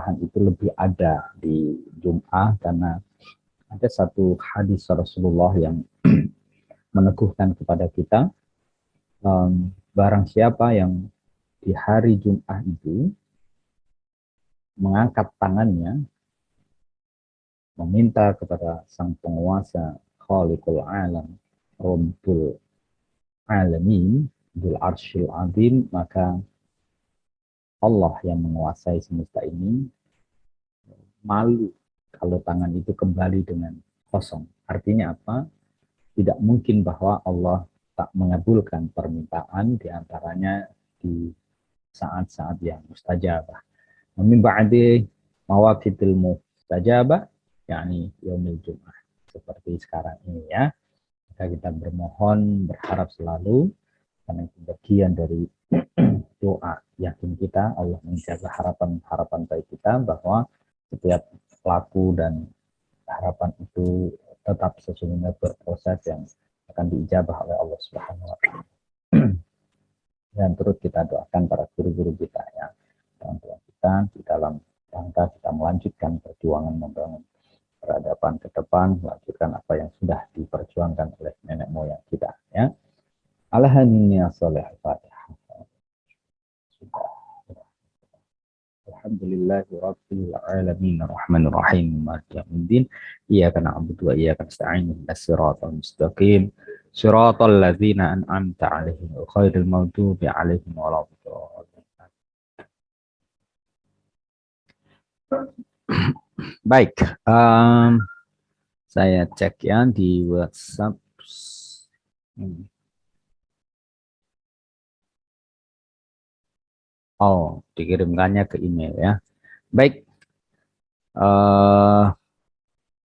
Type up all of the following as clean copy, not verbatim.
pernikahan itu lebih ada di Jum'ah, karena ada satu hadis Rasulullah yang meneguhkan kepada kita, barang siapa yang di hari Jum'ah itu mengangkat tangannya meminta kepada sang penguasa Khaliqul Alam, Rabbul Alamin, Dzul Arsyil Azim, maka Allah yang menguasai semesta ini malu kalau tangan itu kembali dengan kosong. Artinya apa? Tidak mungkin bahwa Allah tak mengabulkan permintaan, diantaranya di saat-saat yang mustajabah. Min ba'di mawaqitil mustajabah, yakni yaumil Jum'ah. Seperti sekarang ini ya. Maka kita bermohon, berharap selalu, karena itu bagian dari doa. Yakin kita Allah menjaga harapan-harapan baik kita, bahwa setiap laku dan harapan itu tetap sesungguhnya berproses yang akan diijabah oleh Allah Subhanahu wa taala. Dan turut kita doakan para guru-guru kita ya, orang tua kita di dalam rangka kita melanjutkan perjuangan membangun peradaban ke depan, melanjutkan apa yang sudah diperjuangkan oleh nenek moyang kita ya. Alhamdulillah sholih Fatihah. Alhamdulillahi rabbil alamin arrahmanir rahim maliki yaumiddin iyyaka na'budu wa iyyaka nasta'in ihdinas siratal mustaqim siratal ladzina an'amta 'alaihim ghairil maghdubi 'alaihim waladdallin. Baik, saya cek ya di WhatsApp. Oh, dikirimkannya ke email ya. Baik,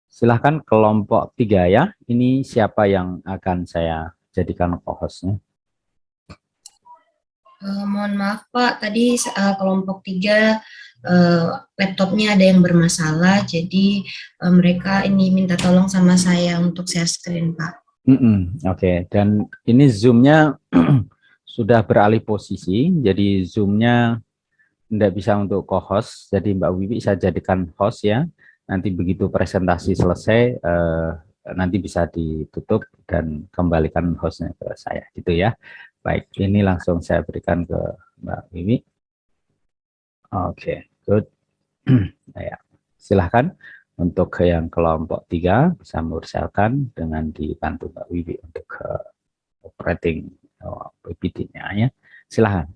silahkan kelompok 3 ya. Ini siapa yang akan saya jadikan co-hostnya? Mohon maaf Pak, tadi kelompok 3 laptopnya ada yang bermasalah, jadi mereka ini minta tolong sama saya untuk share screen Pak. Oke. Dan ini Zoom-nya sudah beralih posisi, jadi Zoom-nya tidak bisa untuk co-host, jadi Mbak Wiwi saya jadikan host ya. Nanti begitu presentasi selesai, nanti bisa ditutup dan kembalikan hostnya ke saya, gitu ya. Baik, ini langsung saya berikan ke Mbak Wiwi. Oke, good. Ya, silahkan untuk yang kelompok 3 bisa mengusahakan dengan dibantu Mbak Wiwi untuk operating PPT-nya ya. Silahkan.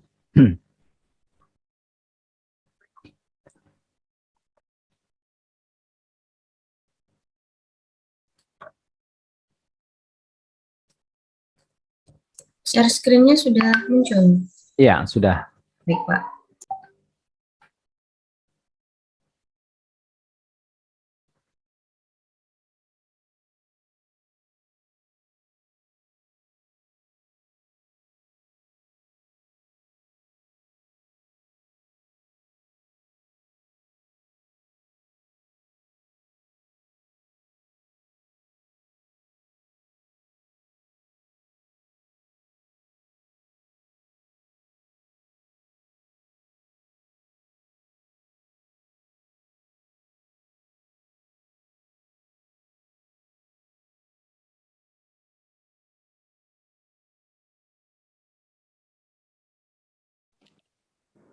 Share screen-nya sudah muncul? Iya, sudah. Baik, Pak.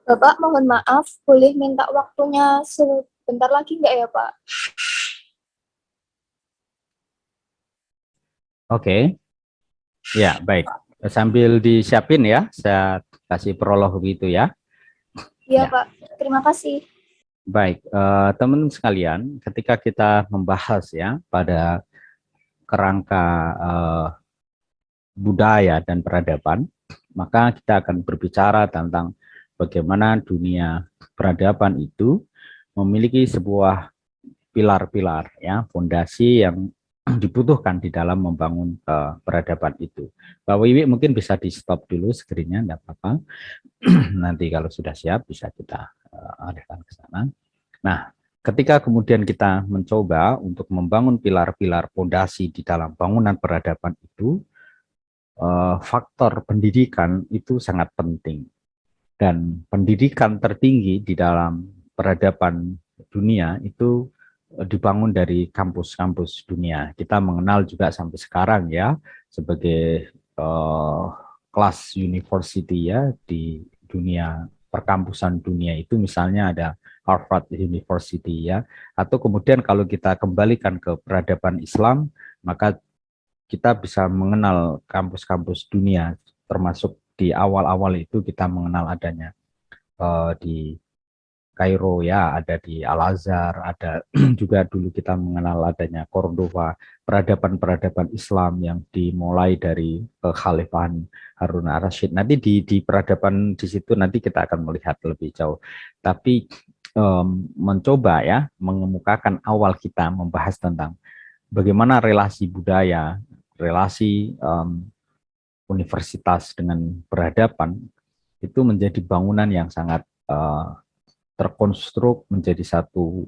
Bapak, mohon maaf, boleh minta waktunya sebentar lagi nggak ya, Pak? Oke. Ya, baik. Sambil disiapin ya, saya kasih prolog begitu ya. Iya, Ya. Pak. Terima kasih. Baik, teman-teman sekalian, ketika kita membahas ya pada kerangka budaya dan peradaban, maka kita akan berbicara tentang bagaimana dunia peradaban itu memiliki sebuah pilar-pilar ya, fondasi yang dibutuhkan di dalam membangun peradaban itu. Pak Wiwi mungkin bisa di stop dulu screen-nya, enggak apa-apa. Nanti kalau sudah siap bisa kita arahkan ke sana. Nah, ketika kemudian kita mencoba untuk membangun pilar-pilar fondasi di dalam bangunan peradaban itu, faktor pendidikan itu sangat penting. Dan pendidikan tertinggi di dalam peradaban dunia itu dibangun dari kampus-kampus dunia. Kita mengenal juga sampai sekarang ya sebagai kelas university ya di dunia perkampusan dunia itu, misalnya ada Harvard University ya, atau kemudian kalau kita kembalikan ke peradaban Islam, maka kita bisa mengenal kampus-kampus dunia, termasuk di awal-awal itu kita mengenal adanya di Kairo ya, ada di Al-Azhar, ada juga dulu kita mengenal adanya Cordova, peradaban-peradaban Islam yang dimulai dari kekhalifahan Harun al-Rasyid. Nanti di peradaban di situ nanti kita akan melihat lebih jauh. Tapi mencoba ya mengemukakan awal kita membahas tentang bagaimana relasi budaya, relasi universitas dengan peradaban itu menjadi bangunan yang sangat terkonstruk menjadi satu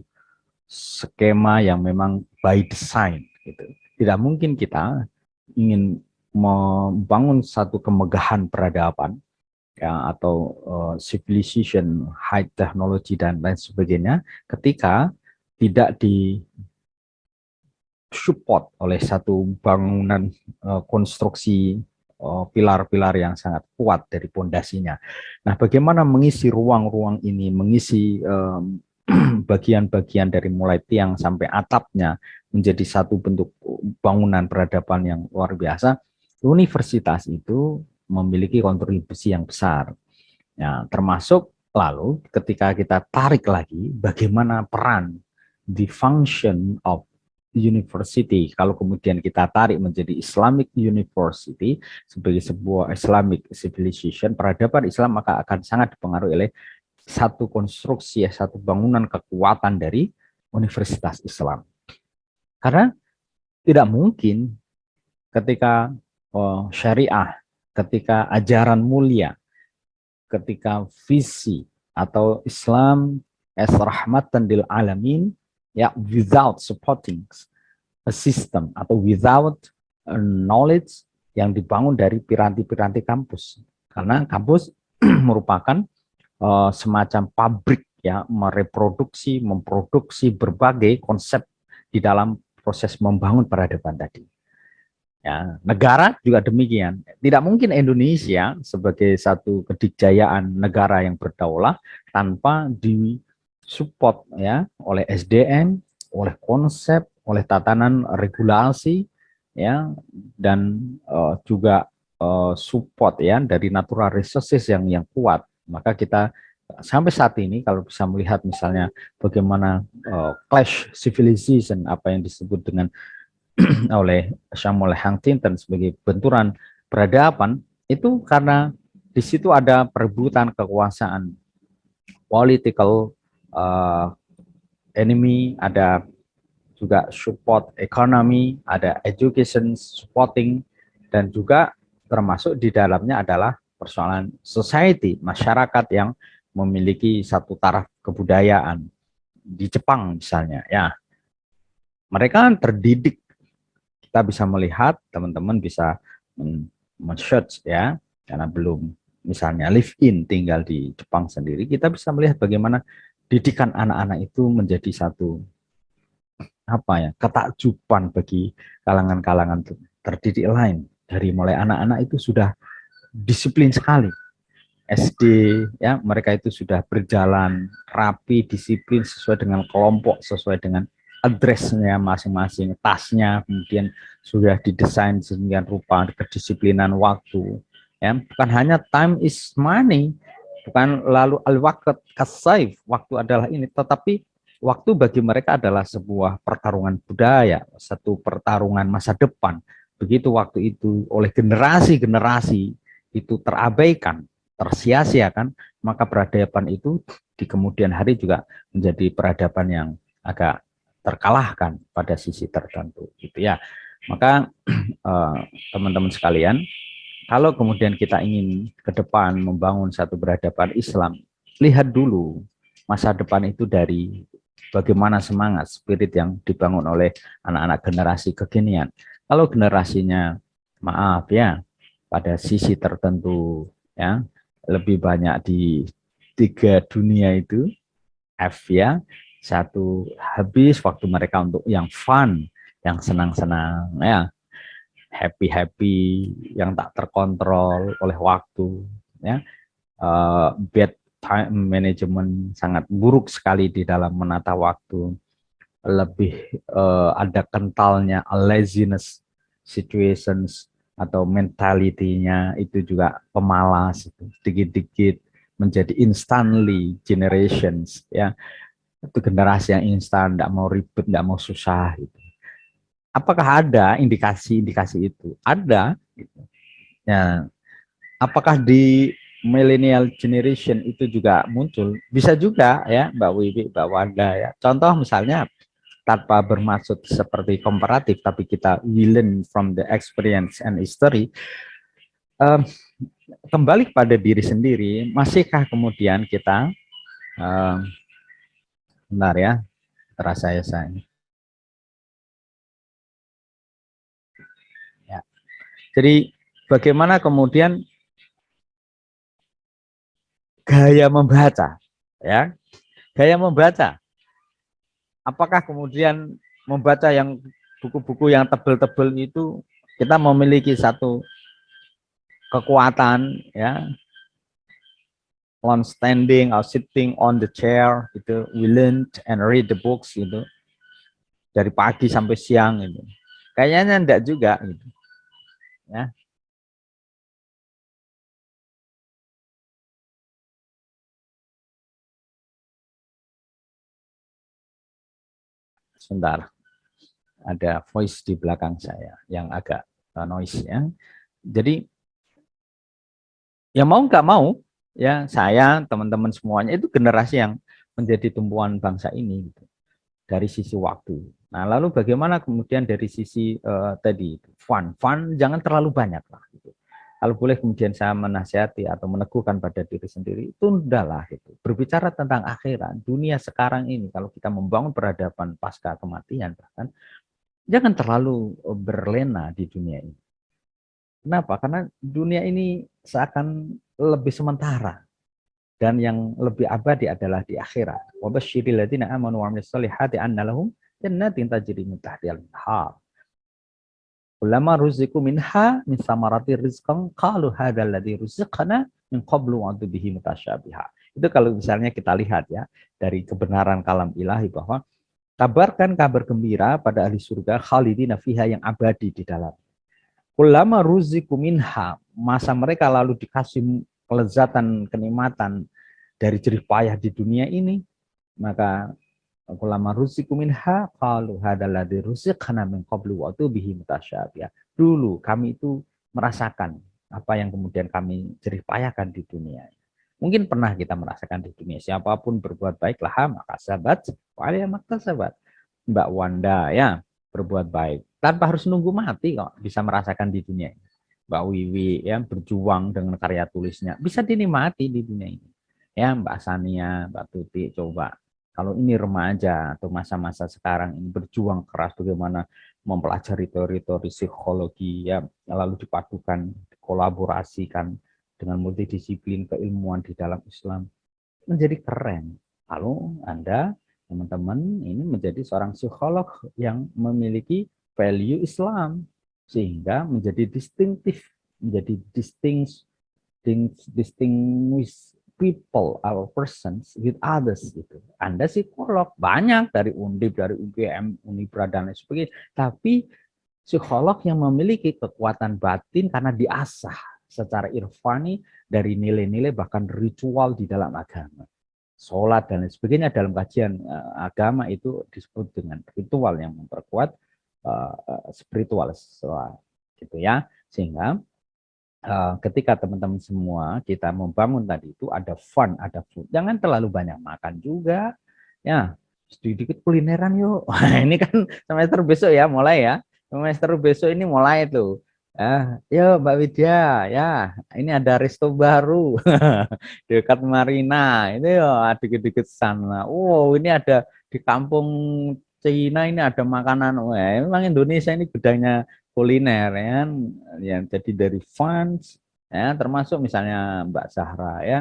skema yang memang by design gitu. Tidak mungkin kita ingin membangun satu kemegahan peradaban ya, atau civilization, high technology dan lain sebagainya ketika tidak di support oleh satu bangunan konstruksi pilar-pilar yang sangat kuat dari pondasinya. Nah, bagaimana mengisi ruang-ruang ini, mengisi bagian-bagian dari mulai tiang sampai atapnya menjadi satu bentuk bangunan peradaban yang luar biasa. Universitas itu memiliki kontribusi yang besar. Ya, termasuk lalu ketika kita tarik lagi bagaimana peran the function of university, kalau kemudian kita tarik menjadi Islamic University sebagai sebuah Islamic civilization, peradaban Islam, maka akan sangat dipengaruhi oleh satu konstruksi, satu bangunan kekuatan dari Universitas Islam. Karena tidak mungkin ketika syariah, ketika ajaran mulia, ketika visi atau Islam as rahmatan lil alamin, ya, without supporting a system atau without a knowledge yang dibangun dari piranti-piranti kampus, karena kampus merupakan semacam pabrik ya, memproduksi berbagai konsep di dalam proses membangun peradaban tadi. Ya, negara juga demikian. Tidak mungkin Indonesia sebagai satu kedikjayaan negara yang berdaulat tanpa disupport ya oleh SDM, oleh konsep, oleh tatanan regulasi ya, dan juga support ya dari natural resources yang kuat. Maka kita sampai saat ini kalau bisa melihat misalnya bagaimana clash civilization, apa yang disebut dengan oleh Samuel Huntington sebagai benturan peradaban, itu karena di situ ada perebutan kekuasaan, political enemy, ada juga support ekonomi, ada education supporting, dan juga termasuk di dalamnya adalah persoalan society, masyarakat yang memiliki satu taraf kebudayaan. Di Jepang misalnya ya, mereka terdidik. Kita bisa melihat, teman-teman bisa men-search ya, karena belum misalnya live in tinggal di Jepang sendiri, kita bisa melihat bagaimana didikan anak-anak itu menjadi satu apa ya, ketakjuban bagi kalangan-kalangan terdidik lain. Dari mulai anak-anak itu sudah disiplin sekali. SD ya, mereka itu sudah berjalan rapi, disiplin sesuai dengan kelompok, sesuai dengan addressnya masing-masing, tasnya kemudian sudah didesain sedemikian rupa, kedisiplinan waktu ya, bukan hanya time is money, bukan lalu al-waqt kas-saif, waktu adalah ini, tetapi waktu bagi mereka adalah sebuah pertarungan budaya, satu pertarungan masa depan. Begitu waktu itu oleh generasi-generasi itu terabaikan, tersia-siakan, maka peradaban itu di kemudian hari juga menjadi peradaban yang agak terkalahkan pada sisi tertentu gitu ya. Maka teman-teman sekalian, kalau kemudian kita ingin ke depan membangun satu peradaban Islam, lihat dulu masa depan itu dari bagaimana semangat spirit yang dibangun oleh anak-anak generasi kekinian. Kalau generasinya maaf ya, pada sisi tertentu ya, lebih banyak di tiga dunia itu, F ya. Satu, habis waktu mereka untuk yang fun, yang senang-senang ya, happy-happy, yang tak terkontrol oleh waktu ya. Bad time management, sangat buruk sekali di dalam menata waktu. Lebih ada kentalnya laziness situations atau mentalitinya itu juga pemalas, sedikit-sedikit menjadi instantly generations ya, itu generasi yang instan, tidak mau ribet, tidak mau susah gitu. Apakah ada indikasi-indikasi itu? Ada gitu. Ya, apakah di millennial generation itu juga muncul? Bisa juga ya Mbak Wiwi, Mbak Wanda ya. Contoh misalnya, tanpa bermaksud seperti komparatif, tapi kita we learn from the experience and history. Kembali pada diri sendiri, masihkah kemudian kita bentar ya, terasa ya saya. Ya. Jadi bagaimana kemudian gaya membaca, ya, gaya membaca. Apakah kemudian membaca yang buku-buku yang tebel-tebel itu kita memiliki satu kekuatan, ya, on standing or sitting on the chair, itu we learn and read the books gitu dari pagi sampai siang itu. Kayaknya enggak juga gitu. Ya. Sebentar. Ada voice di belakang saya yang agak noise ya. Jadi ya mau nggak mau ya, saya, teman-teman semuanya itu generasi yang menjadi tumpuan bangsa ini gitu, dari sisi waktu. Nah, lalu bagaimana kemudian dari sisi tadi fun jangan terlalu banyak lah gitu. Kalau boleh kemudian saya menasihati atau meneguhkan pada diri sendiri, tundalah gitu. Berbicara tentang akhirat, dunia sekarang ini, kalau kita membangun peradaban pasca kematian bahkan, jangan terlalu berlena di dunia ini. Kenapa? Karena dunia ini seakan lebih sementara, dan yang lebih abadi adalah di akhirat. Wa basyiril ladzina amanu wa 'amilus shalihati anna lahum jannatin tajri min tahtiha al-anhar. Ulama ruziku minha min samarati rizqan qalu hadzal ladzi ruziqna min qablu wa bihi mutasyabiha. Itu kalau misalnya kita lihat ya dari kebenaran kalam ilahi, bahwa kabarkan kabar gembira pada ahli surga khalidina fiha, yang abadi di dalam. Ulama ruziku minha, masa mereka lalu dikasih kelezatan, kenikmatan dari jerih payah di dunia ini, maka ulama ruziku minha qalu hadzal ladzi ruziqna min qablu wa bihi mutasyabiha. Dulu kami itu merasakan apa yang kemudian kami jerih payahkan di dunia. Mungkin pernah kita merasakan di dunia. Siapapun berbuat baik lah maka sahabat, wa'alaihi maktasabat. Mbak Wanda ya, berbuat baik tanpa harus nunggu mati kok bisa merasakan di dunia ini. Mbak Wiwi ya, berjuang dengan karya tulisnya bisa dinikmati di dunia ini. Ya, Mbak Sania, Mbak Tuti, coba kalau ini remaja atau masa-masa sekarang ini berjuang keras bagaimana mempelajari teori-teori psikologi ya, lalu dipadukan, dikolaborasikan dengan multidisiplin keilmuan di dalam Islam, menjadi keren. Lalu Anda, teman-teman, ini menjadi seorang psikolog yang memiliki value Islam, sehingga menjadi distinctive, menjadi distinguish people or persons with others gitu. Anda psikolog banyak dari Undip, dari UGM, Unibra dan lain sebagainya, tapi psikolog yang memiliki kekuatan batin karena diasah secara irfani dari nilai-nilai bahkan ritual di dalam agama. Sholat dan lain sebagainya dalam kajian agama itu disebut dengan ritual yang memperkuat spiritual gitu ya. Sehingga ketika teman-teman semua kita membangun tadi itu ada fun, ada food. Jangan terlalu banyak makan juga. Ya, sedikit kulineran yuk. Ini kan semester besok ya mulai ya. Semester besok ini mulai tuh. Yo Mbak Widya, ya ini ada resto baru dekat Marina. Itu ya dikit-dikit sana. Wow, ini ada di kampung Cina, ini ada makanan. Wah, memang Indonesia ini gudangnya kuliner ya, yang jadi dari fans ya, termasuk misalnya Mbak Zahra ya,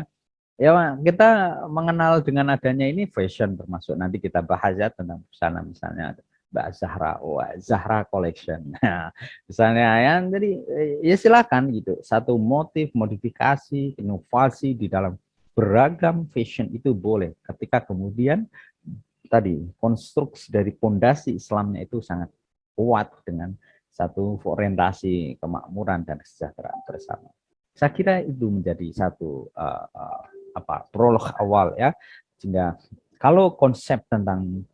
Ya, kita mengenal dengan adanya ini fashion termasuk nanti kita bahas ya tentang busana misalnya Mbak Zahra, Zahra Collection. Nah, misalnya ya, jadi ya silakan gitu. Satu motif, modifikasi, inovasi di dalam beragam fashion itu boleh. Ketika kemudian tadi konstruksi dari pondasi Islamnya itu sangat kuat dengan satu orientasi kemakmuran dan kesejahteraan bersama. Saya kira itu menjadi satu prolog awal ya, sehingga kalau konsep tentang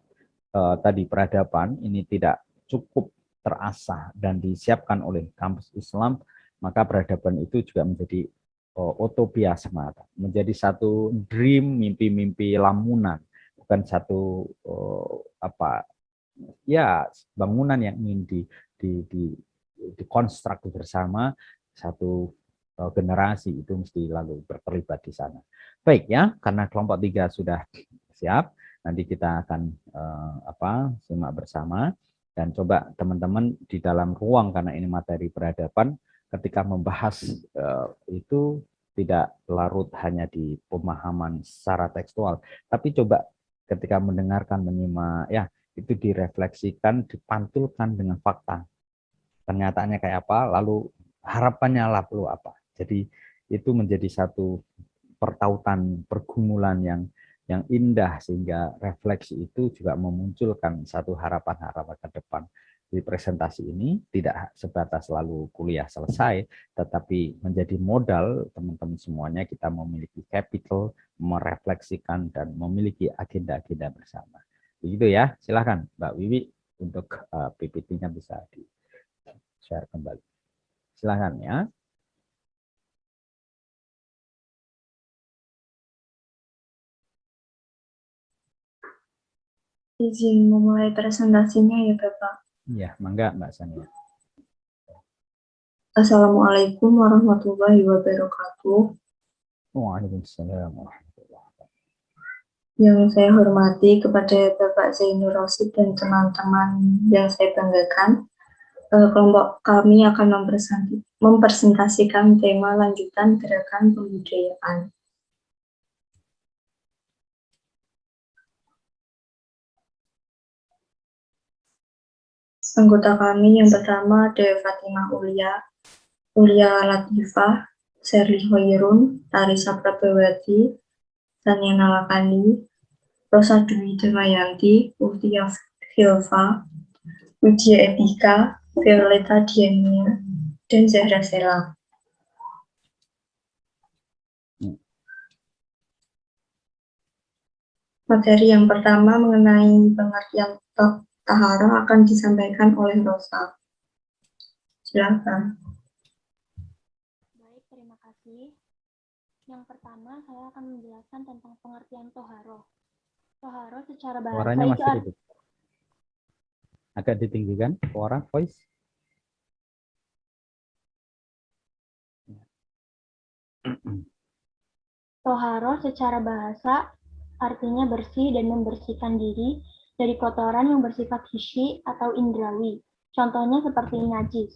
tadi peradaban ini tidak cukup terasah dan disiapkan oleh kampus Islam, maka peradaban itu juga menjadi utopia semata, menjadi satu dream, mimpi-mimpi lamunan, bukan satu ya bangunan yang ingin dikonstruk bersama satu generasi itu mesti lalu terlibat di sana. Baik ya, karena kelompok 3 sudah siap, nanti kita akan simak bersama dan coba teman-teman di dalam ruang karena ini materi peradaban ketika membahas itu tidak larut hanya di pemahaman secara tekstual, tapi coba ketika mendengarkan, menyimak ya itu direfleksikan, dipantulkan dengan fakta. Kenyataannya kayak apa, lalu harapannya lalu apa. Jadi itu menjadi satu pertautan, pergumulan yang indah sehingga refleksi itu juga memunculkan satu harapan-harapan ke depan. Di presentasi ini tidak sebatas lalu kuliah selesai, tetapi menjadi modal teman-teman semuanya kita memiliki capital, merefleksikan dan memiliki agenda-agenda bersama. Begitu ya, silakan Mbak Wiwi untuk PPT-nya bisa di-share kembali. Silakan ya. Izin memulai presentasinya ya Bapak. Ya, mangga Mbak Sania. Assalamualaikum warahmatullahi wabarakatuh. Waalaikumsalam warahmatullahi wabarakatuh. Yang saya hormati kepada Bapak Zainur Rosid dan teman-teman yang saya banggakan, kelompok kami akan mempresentasikan tema lanjutan gerakan pembudayaan. Anggota kami yang pertama ada Fatimah Ulia, Ulia Latifah, Sherly Hoirun, Tarisa Prabawati, Tania Nalakani, Rosa Dwi Damayanti, Uftia Hilva, Widya Etika, Violeta Diania, dan Zahra Sela. Materi yang pertama mengenai pengertian taharah akan disampaikan oleh Rosa. Silakan. Baik, terima kasih. Yang pertama, saya akan menjelaskan tentang pengertian toharoh. Toharoh secara bahasa Suaranya itu masih agak ditinggikan, suara voice. Toharoh secara bahasa artinya bersih dan membersihkan diri dari kotoran yang bersifat hissi atau indrawi. Contohnya seperti najis.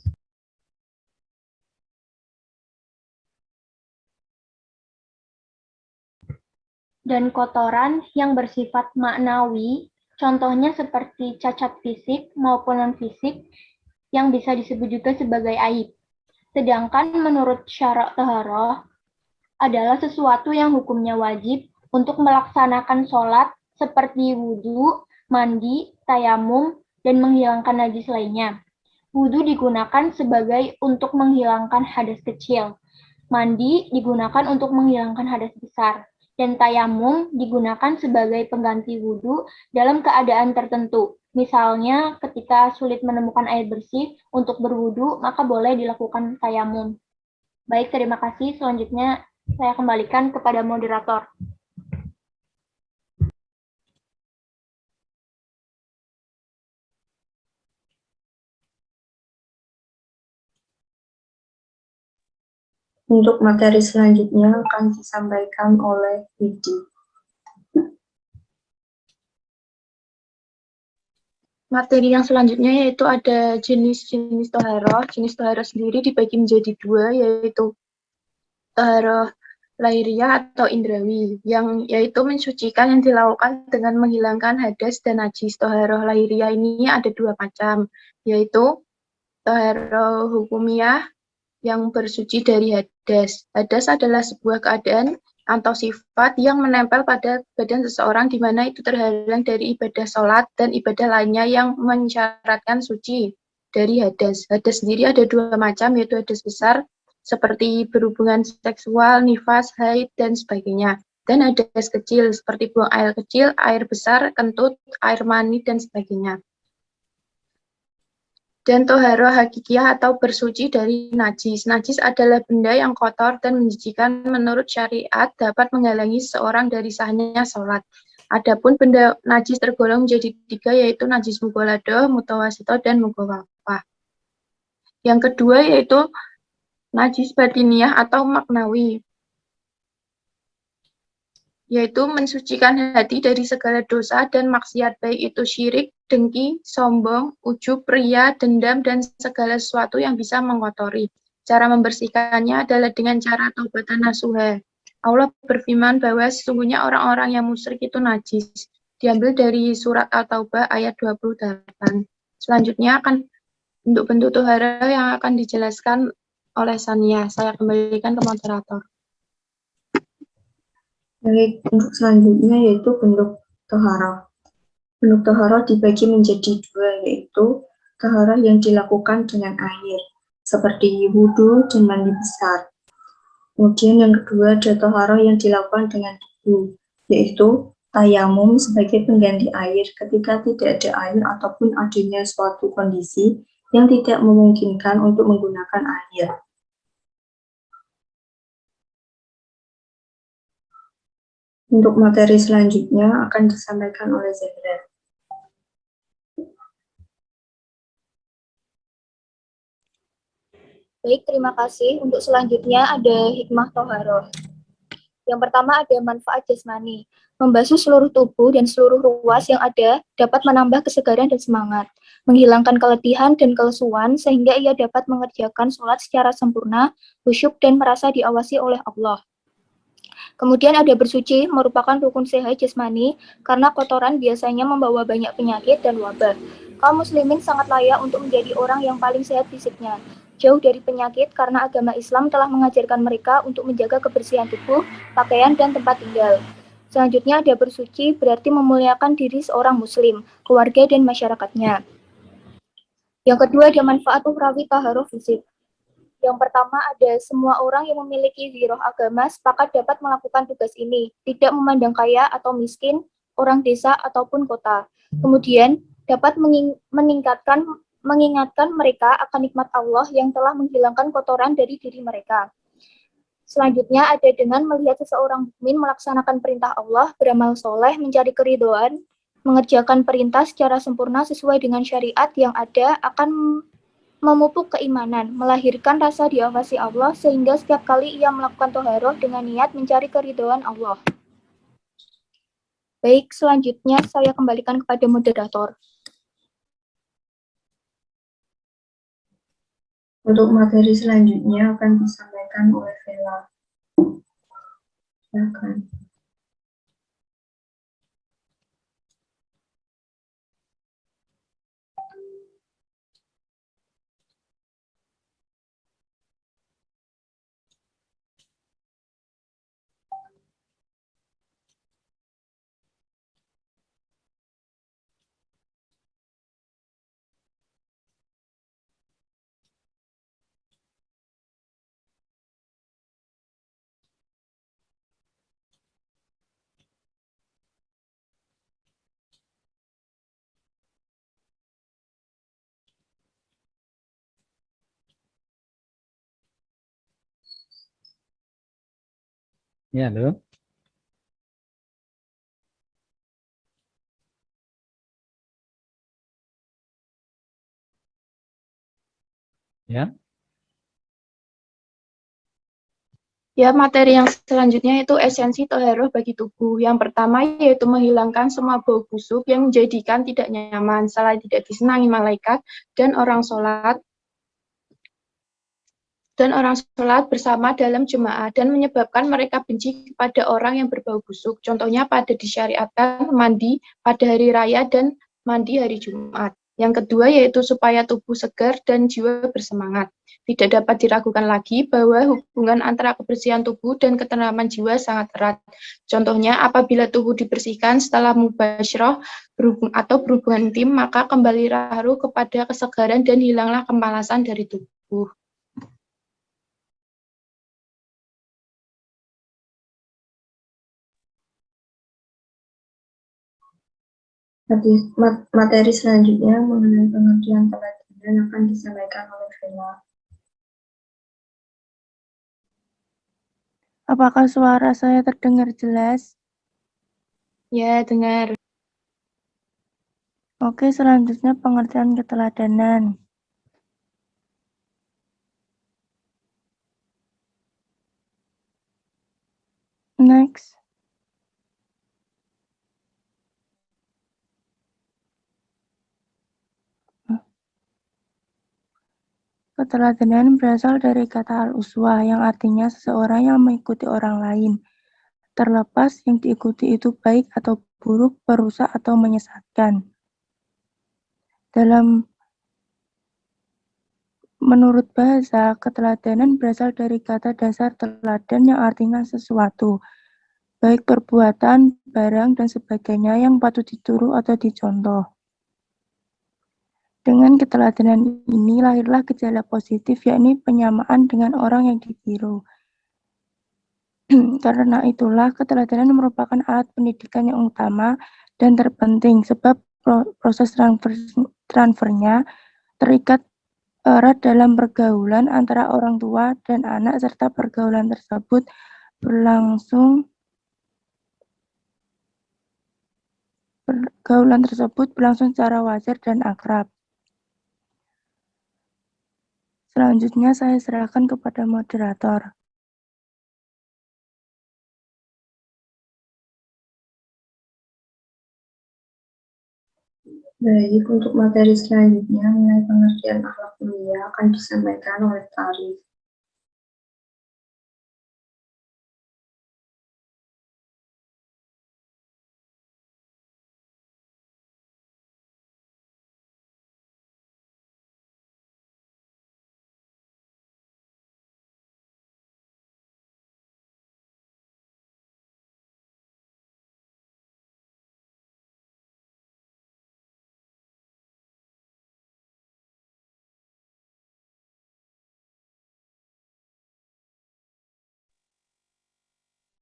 Dan kotoran yang bersifat maknawi, contohnya seperti cacat fisik maupun non-fisik yang bisa disebut juga sebagai aib. Sedangkan menurut syarak taharah adalah sesuatu yang hukumnya wajib untuk melaksanakan sholat seperti wudhu, mandi, tayamum, dan menghilangkan najis lainnya. Wudhu digunakan sebagai untuk menghilangkan hadas kecil. Mandi digunakan untuk menghilangkan hadas besar. Dan tayamum digunakan sebagai pengganti wudhu dalam keadaan tertentu. Misalnya ketika sulit menemukan air bersih untuk berwudhu, maka boleh dilakukan tayamum. Baik, terima kasih. Selanjutnya saya kembalikan kepada moderator. Untuk materi selanjutnya akan disampaikan oleh Widi. Materi yang selanjutnya yaitu ada jenis-jenis toharoh. Jenis toharoh sendiri dibagi menjadi dua, yaitu toharoh lahiriah atau indrawi, yang yaitu mensucikan yang dilakukan dengan menghilangkan hadas dan najis. Toharoh lahiriah ini ada dua macam, yaitu toharoh hukumiyah yang bersuci dari hadas. Hadas adalah sebuah keadaan atau sifat yang menempel pada badan seseorang di mana itu terhalang dari ibadah sholat dan ibadah lainnya yang mensyaratkan suci dari hadas. Hadas sendiri ada dua macam, yaitu hadas besar seperti berhubungan seksual, nifas, haid, dan sebagainya. Dan hadas kecil seperti buang air kecil, air besar, kentut, air mani, dan sebagainya. Dan toharoh hakikiyah atau bersuci dari najis. Najis adalah benda yang kotor dan menjijikan menurut syariat dapat menghalangi seseorang dari sahnya sholat. Adapun benda najis tergolong menjadi tiga, yaitu najis mughaladoh, mutawasito, dan mughawafah. Yang kedua yaitu najis batiniah atau maknawi, yaitu mensucikan hati dari segala dosa dan maksiat, baik itu syirik, dengki, sombong, ujub, ria, dendam, dan segala sesuatu yang bisa mengotori. Cara membersihkannya adalah dengan cara taubatan nasuha. Allah berfirman bahwa sesungguhnya orang-orang yang musyrik itu najis. Diambil dari surat At-Taubah ayat 28. Selanjutnya akan bentuk-bentuk tohara yang akan dijelaskan oleh Sania. Saya kembalikan ke moderator. Baik, untuk selanjutnya yaitu bentuk toharoh. Bentuk toharoh dibagi menjadi dua, yaitu toharoh yang dilakukan dengan air, seperti wudhu dan mandi besar. Kemudian yang kedua ada toharoh yang dilakukan dengan debu, yaitu tayamum sebagai pengganti air ketika tidak ada air ataupun adanya suatu kondisi yang tidak memungkinkan untuk menggunakan air. Untuk materi selanjutnya akan disampaikan oleh Zahra. Baik, terima kasih. Untuk selanjutnya ada hikmah toharoh. Yang pertama ada manfaat jasmani. Membasuh seluruh tubuh dan seluruh ruas yang ada dapat menambah kesegaran dan semangat, menghilangkan keletihan dan kelesuan sehingga ia dapat mengerjakan sholat secara sempurna, khusyuk dan merasa diawasi oleh Allah. Kemudian ada bersuci, merupakan rukun sehat jasmani karena kotoran biasanya membawa banyak penyakit dan wabah. Kaum muslimin sangat layak untuk menjadi orang yang paling sehat fisiknya, jauh dari penyakit karena agama Islam telah mengajarkan mereka untuk menjaga kebersihan tubuh, pakaian, dan tempat tinggal. Selanjutnya ada bersuci berarti memuliakan diri seorang muslim, keluarga, dan masyarakatnya. Yang kedua ada manfaat ukhrawi taharuh fisik. Yang pertama ada semua orang yang memiliki ziroh agama sepakat dapat melakukan tugas ini, tidak memandang kaya atau miskin, orang desa ataupun kota. Kemudian dapat mengingatkan mereka akan nikmat Allah yang telah menghilangkan kotoran dari diri mereka. Selanjutnya ada dengan melihat seseorang mukmin melaksanakan perintah Allah, beramal soleh, mencari keridhaan, mengerjakan perintah secara sempurna sesuai dengan syariat yang ada akan memupuk keimanan, melahirkan rasa diawasi Allah sehingga setiap kali ia melakukan toharoh dengan niat mencari keridhaan Allah. Baik, selanjutnya saya kembalikan kepada moderator. Untuk materi selanjutnya akan disampaikan oleh Vela. Silakan. Ya, halo. Ya, Ya, materi yang selanjutnya itu esensi toharoh bagi tubuh. Yang pertama yaitu menghilangkan semua bau busuk yang menjadikan tidak nyaman, selain tidak disenangi malaikat dan orang sholat. dan orang sholat bersama dalam jemaah dan menyebabkan mereka benci kepada orang yang berbau busuk. Contohnya pada disyariatkan mandi pada hari raya dan mandi hari Jumat. Yang kedua yaitu supaya tubuh segar dan jiwa bersemangat. Tidak dapat diragukan lagi bahwa hubungan antara kebersihan tubuh dan ketentraman jiwa sangat erat. Contohnya apabila tubuh dibersihkan setelah mubasyirah berhubungan intim, maka kembali ruh kepada kesegaran dan hilanglah kemalasan dari tubuh. Materi selanjutnya mengenai pengertian teladan akan disampaikan oleh Vela. Apakah suara saya terdengar jelas? Ya, dengar. Oke, selanjutnya pengertian keteladanan. Next. Keteladanan berasal dari kata al-uswah yang artinya seseorang yang mengikuti orang lain. Terlepas yang diikuti itu baik atau buruk, merusak atau menyesatkan. Menurut bahasa, keteladanan berasal dari kata dasar teladan yang artinya sesuatu, baik perbuatan, barang, dan sebagainya yang patut ditiru atau dicontoh. Dengan keteladanan ini lahirlah gejala positif, yakni penyamaan dengan orang yang ditiru. Karena itulah keteladanan merupakan alat pendidikan yang utama dan terpenting, sebab proses transfernya terikat erat dalam pergaulan antara orang tua dan anak, serta pergaulan tersebut berlangsung secara wajar dan akrab. Selanjutnya saya serahkan kepada moderator. Baik, untuk materi selanjutnya mengenai pengertian akhlak mulia akan disampaikan oleh Tarif.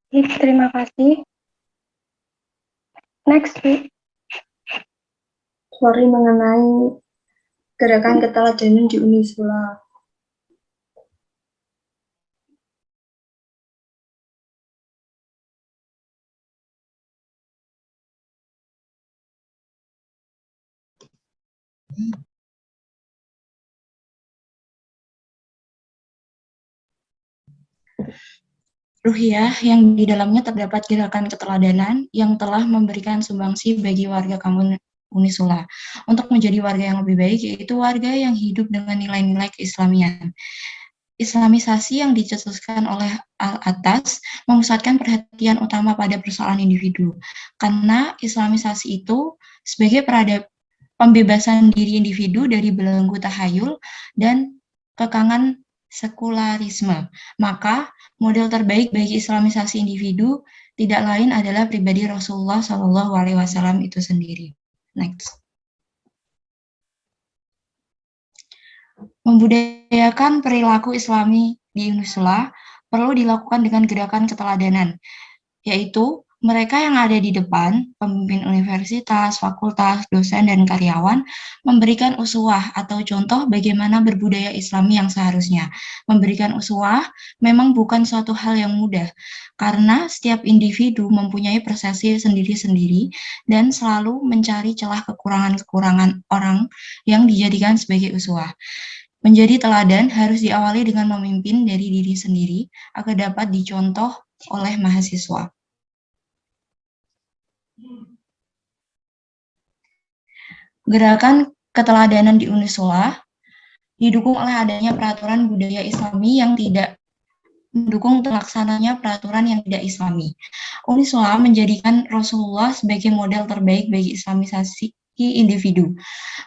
Terima kasih. Next, Sorry, mengenai gerakan keteladanan di Unisula. Ruhiyah yang di dalamnya terdapat gerakan keteladanan yang telah memberikan sumbangsi bagi warga kampung Unisula untuk menjadi warga yang lebih baik, yaitu warga yang hidup dengan nilai-nilai keislamian. Islamisasi yang dicetuskan oleh al-atas memusatkan perhatian utama pada persoalan individu, karena islamisasi itu sebagai pembebasan diri individu dari belenggu tahayul dan kekangan sekularisme. Maka model terbaik bagi islamisasi individu tidak lain adalah pribadi Rasulullah SAW itu sendiri. Next. Membudayakan perilaku Islami di Unisula perlu dilakukan dengan gerakan keteladanan, yaitu mereka yang ada di depan, pemimpin universitas, fakultas, dosen, dan karyawan, memberikan uswah atau contoh bagaimana berbudaya Islami yang seharusnya. Memberikan uswah memang bukan suatu hal yang mudah, karena setiap individu mempunyai persepsi sendiri-sendiri dan selalu mencari celah kekurangan-kekurangan orang yang dijadikan sebagai uswah. Menjadi teladan harus diawali dengan memimpin dari diri sendiri agar dapat dicontoh oleh mahasiswa. Gerakan keteladanan di Unisula didukung oleh adanya peraturan budaya Islami yang tidak mendukung terlaksananya peraturan yang tidak Islami. Unisula menjadikan Rasulullah sebagai model terbaik bagi islamisasi individu.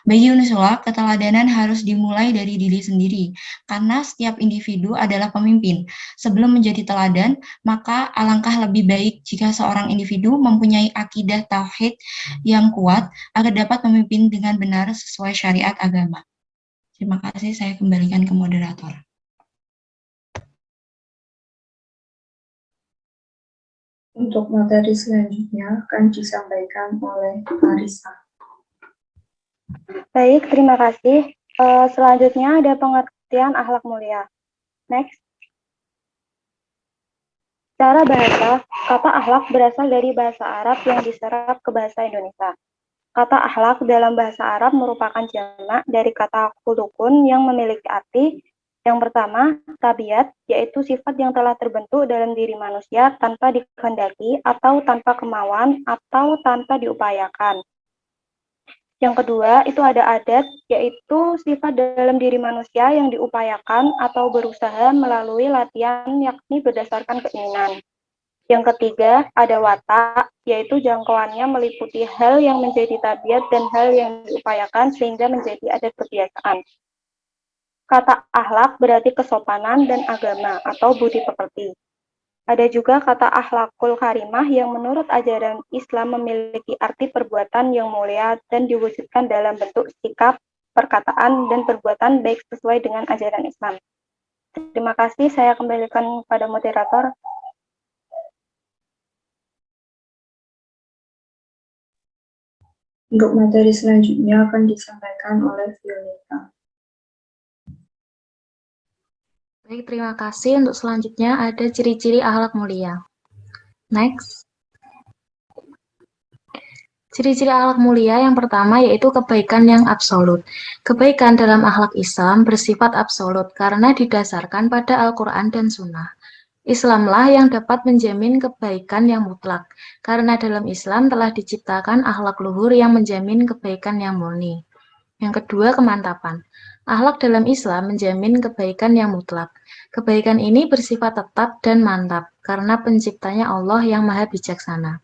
Bagi Unisula, keteladanan harus dimulai dari diri sendiri, karena setiap individu adalah pemimpin. Sebelum menjadi teladan, maka alangkah lebih baik jika seorang individu mempunyai akidah tauhid yang kuat agar dapat memimpin dengan benar sesuai syariat agama. Terima kasih, saya kembalikan ke moderator. Untuk materi selanjutnya akan disampaikan oleh Marisa. Baik, terima kasih. Selanjutnya ada pengertian akhlak mulia. Next. Secara bahasa, kata akhlak berasal dari bahasa Arab yang diserap ke bahasa Indonesia. Kata akhlak dalam bahasa Arab merupakan jamak dari kata khulukun yang memiliki arti yang pertama, tabiat, yaitu sifat yang telah terbentuk dalam diri manusia tanpa dikehendaki atau tanpa kemauan atau tanpa diupayakan. Yang kedua, itu ada adat, yaitu sifat dalam diri manusia yang diupayakan atau berusaha melalui latihan, yakni berdasarkan keinginan. Yang ketiga, ada watak, yaitu jangkauannya meliputi hal yang menjadi tabiat dan hal yang diupayakan sehingga menjadi adat kebiasaan. Kata akhlak berarti kesopanan dan agama atau budi pekerti. Ada juga kata akhlakul karimah yang menurut ajaran Islam memiliki arti perbuatan yang mulia dan diwujudkan dalam bentuk sikap, perkataan, dan perbuatan baik sesuai dengan ajaran Islam. Terima kasih, saya kembalikan kepada moderator. Untuk materi selanjutnya akan disampaikan oleh Violeta. Baik, terima kasih. Untuk selanjutnya ada ciri-ciri akhlak mulia. Next. Ciri-ciri akhlak mulia yang pertama yaitu kebaikan yang absolut. Kebaikan dalam akhlak Islam bersifat absolut karena didasarkan pada Al-Quran dan Sunnah. Islamlah yang dapat menjamin kebaikan yang mutlak, karena dalam Islam telah diciptakan akhlak luhur yang menjamin kebaikan yang murni. Yang kedua, kemantapan. Akhlak dalam Islam menjamin kebaikan yang mutlak. Kebaikan ini bersifat tetap dan mantap, karena penciptanya Allah yang maha bijaksana.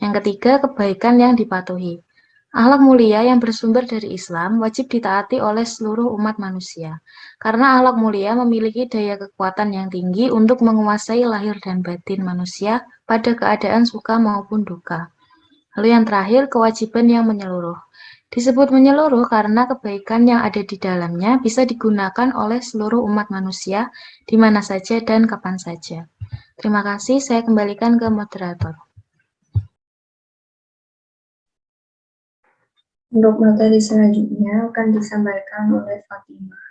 Yang ketiga, kebaikan yang dipatuhi. Akhlak mulia yang bersumber dari Islam wajib ditaati oleh seluruh umat manusia, karena akhlak mulia memiliki daya kekuatan yang tinggi untuk menguasai lahir dan batin manusia pada keadaan suka maupun duka. Lalu yang terakhir, kewajiban yang menyeluruh. Disebut menyeluruh karena kebaikan yang ada di dalamnya bisa digunakan oleh seluruh umat manusia di mana saja dan kapan saja. Terima kasih, saya kembalikan ke moderator. Untuk materi selanjutnya akan disampaikan oleh Fatimah.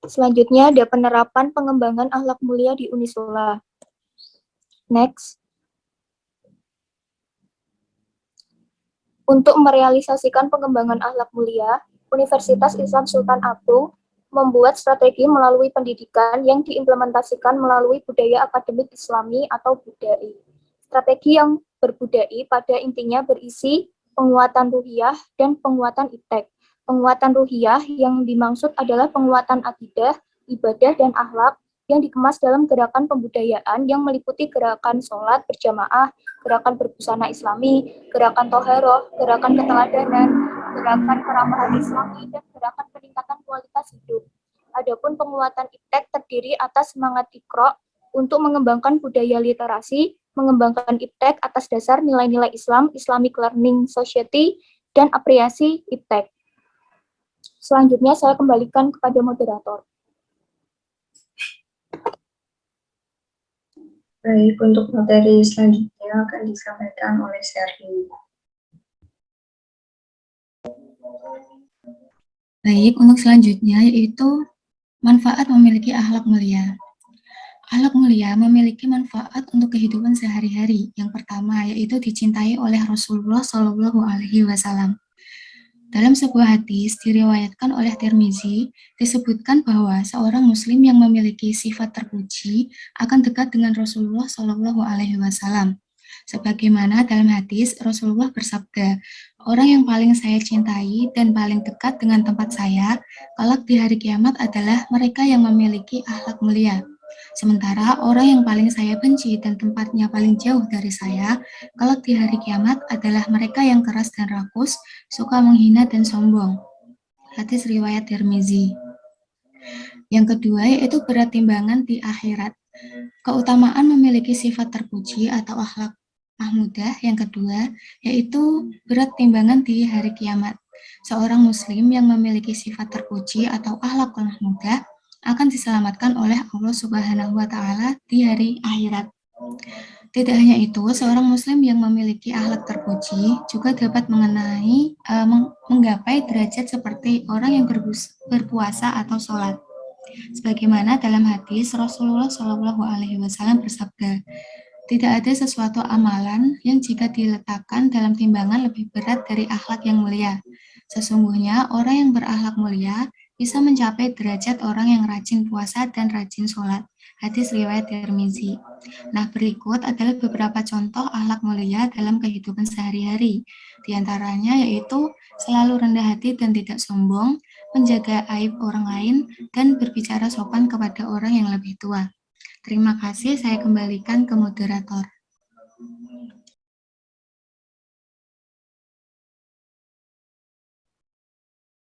Selanjutnya ada penerapan pengembangan akhlak mulia di Unisula. Next. Untuk merealisasikan pengembangan akhlak mulia, Universitas Islam Sultan Agung membuat strategi melalui pendidikan yang diimplementasikan melalui budaya akademik Islami atau budai. Strategi yang berbudai pada intinya berisi penguatan ruhiyah dan penguatan iptek. Penguatan ruhiyah yang dimaksud adalah penguatan akidah, ibadah, dan akhlak yang dikemas dalam gerakan pembudayaan yang meliputi gerakan sholat berjamaah, gerakan berbusana Islami, gerakan toharoh, gerakan keteladanan, gerakan keramahan Islami, dan gerakan peningkatan kualitas hidup. Adapun penguatan iptek terdiri atas semangat Iqra untuk mengembangkan budaya literasi, mengembangkan iptek atas dasar nilai-nilai Islam, Islamic Learning Society, dan apresiasi iptek. Selanjutnya saya kembalikan kepada moderator. Baik, untuk materi selanjutnya akan disampaikan oleh Sherly. Baik, untuk selanjutnya yaitu manfaat memiliki akhlak mulia. Akhlak mulia memiliki manfaat untuk kehidupan sehari-hari. Yang pertama yaitu dicintai oleh Rasulullah Shallallahu Alaihi Wasallam. Dalam sebuah hadis diriwayatkan oleh Tirmizi, disebutkan bahwa seorang muslim yang memiliki sifat terpuji akan dekat dengan Rasulullah Shallallahu alaihi wasallam. Sebagaimana dalam hadis Rasulullah bersabda, orang yang paling saya cintai dan paling dekat dengan tempat saya kelak di hari kiamat adalah mereka yang memiliki akhlak mulia. Sementara orang yang paling saya benci dan tempatnya paling jauh dari saya kelak di hari kiamat adalah mereka yang keras dan rakus, suka menghina dan sombong. Hadis riwayat Tirmizi. Yang kedua yaitu berat timbangan di akhirat. Keutamaan memiliki sifat terpuji atau akhlak mahmudah yang kedua yaitu berat timbangan di hari kiamat. Seorang muslim yang memiliki sifat terpuji atau akhlak mahmudah akan diselamatkan oleh Allah Subhanahu wa taala di hari akhirat. Tidak hanya itu, seorang muslim yang memiliki akhlak terpuji juga dapat menggapai derajat seperti orang yang berpuasa atau sholat. Sebagaimana dalam hadis Rasulullah Shallallahu alaihi wasallam bersabda, tidak ada sesuatu amalan yang jika diletakkan dalam timbangan lebih berat dari akhlak yang mulia. Sesungguhnya orang yang berakhlak mulia bisa mencapai derajat orang yang rajin puasa dan rajin sholat. Hadis riwayat Tirmizi. Nah, berikut adalah beberapa contoh akhlak mulia dalam kehidupan sehari-hari. Di antaranya yaitu selalu rendah hati dan tidak sombong, menjaga aib orang lain, dan berbicara sopan kepada orang yang lebih tua. Terima kasih, saya kembalikan ke moderator.